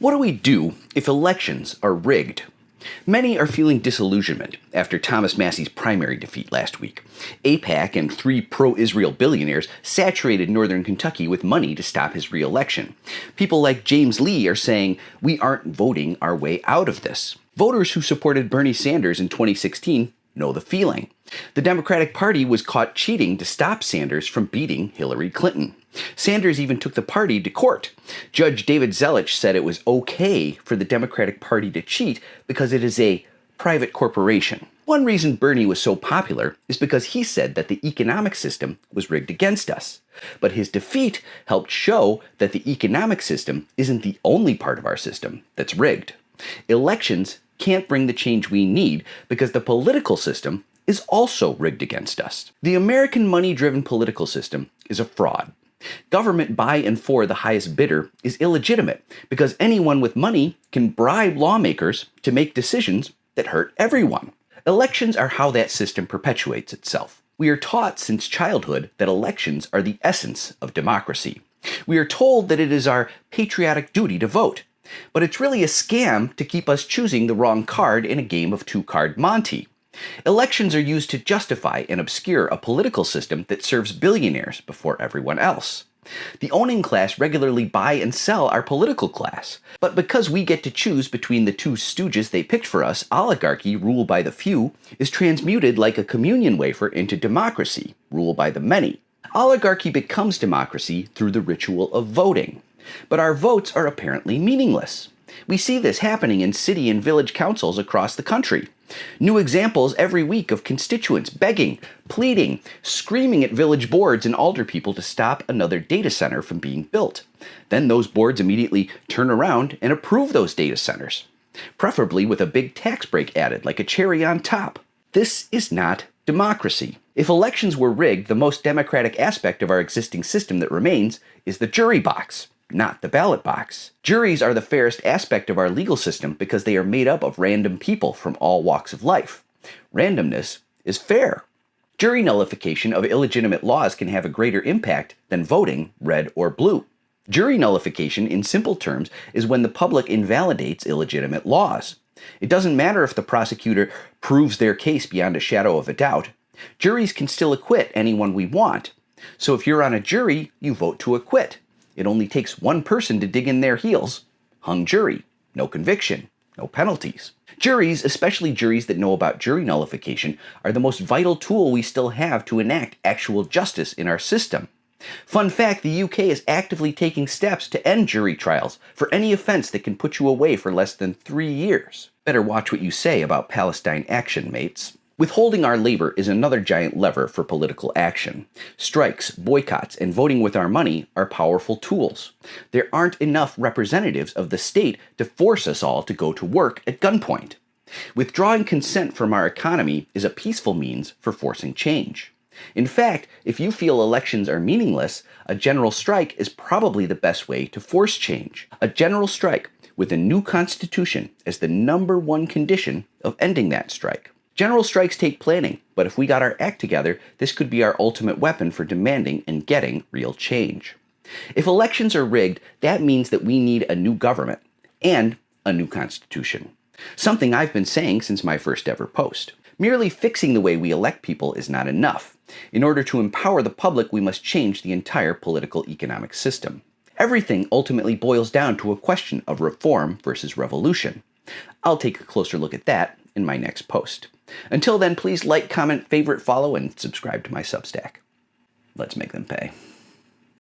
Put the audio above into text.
What do we do if elections are rigged? Many are feeling disillusionment after Thomas Massey's primary defeat last week. AIPAC and 3 pro-Israel billionaires saturated northern Kentucky with money to stop his re-election. People like James Lee are saying, we aren't voting our way out of this. Voters who supported Bernie Sanders in 2016 know the feeling. The Democratic Party was caught cheating to stop Sanders from beating Hillary Clinton. Sanders even took the party to court. Judge David Zelich said it was okay for the Democratic Party to cheat because it is a private corporation. One reason Bernie was so popular is because he said that the economic system was rigged against us. But his defeat helped show that the economic system isn't the only part of our system that's rigged. Elections can't bring the change we need because the political system is also rigged against us. The American money-driven political system is a fraud. Government by and for the highest bidder is illegitimate because anyone with money can bribe lawmakers to make decisions that hurt everyone. Elections are how that system perpetuates itself. We are taught since childhood that elections are the essence of democracy. We are told that it is our patriotic duty to vote. But it's really a scam to keep us choosing the wrong card in a game of 2-card Monte. Elections are used to justify and obscure a political system that serves billionaires before everyone else. The owning class regularly buy and sell our political class. But because we get to choose between the 2 stooges they picked for us, oligarchy, rule by the few, is transmuted like a communion wafer into democracy, rule by the many. Oligarchy becomes democracy through the ritual of voting. But our votes are apparently meaningless. We see this happening in city and village councils across the country. New examples every week of constituents begging, pleading, screaming at village boards and alderpeople to stop another data center from being built. Then those boards immediately turn around and approve those data centers, preferably with a big tax break added like a cherry on top. This is not democracy. If elections were rigged, the most democratic aspect of our existing system that remains is the jury box, not the ballot box. Juries are the fairest aspect of our legal system because they are made up of random people from all walks of life. Randomness is fair. Jury nullification of illegitimate laws can have a greater impact than voting red or blue. Jury nullification, in simple terms, is when the public invalidates illegitimate laws. It doesn't matter if the prosecutor proves their case beyond a shadow of a doubt. Juries can still acquit anyone we want. So if you're on a jury, you vote to acquit. It only takes one person to dig in their heels. Hung jury. No conviction. No penalties. Juries, especially juries that know about jury nullification, are the most vital tool we still have to enact actual justice in our system. Fun fact, the UK is actively taking steps to end jury trials for any offense that can put you away for less than 3 years. Better watch what you say about Palestine action, mates. Withholding our labor is another giant lever for political action. Strikes, boycotts, and voting with our money are powerful tools. There aren't enough representatives of the state to force us all to go to work at gunpoint. Withdrawing consent from our economy is a peaceful means for forcing change. In fact, if you feel elections are meaningless, a general strike is probably the best way to force change. A general strike with a new constitution as the #1 condition of ending that strike. General strikes take planning, but if we got our act together, this could be our ultimate weapon for demanding and getting real change. If elections are rigged, that means that we need a new government and a new constitution. Something I've been saying since my first ever post. Merely fixing the way we elect people is not enough. In order to empower the public, we must change the entire political economic system. Everything ultimately boils down to a question of reform versus revolution. I'll take a closer look at that in my next post. Until then, please like, comment, favorite, follow, and subscribe to my Substack. Let's make them pay.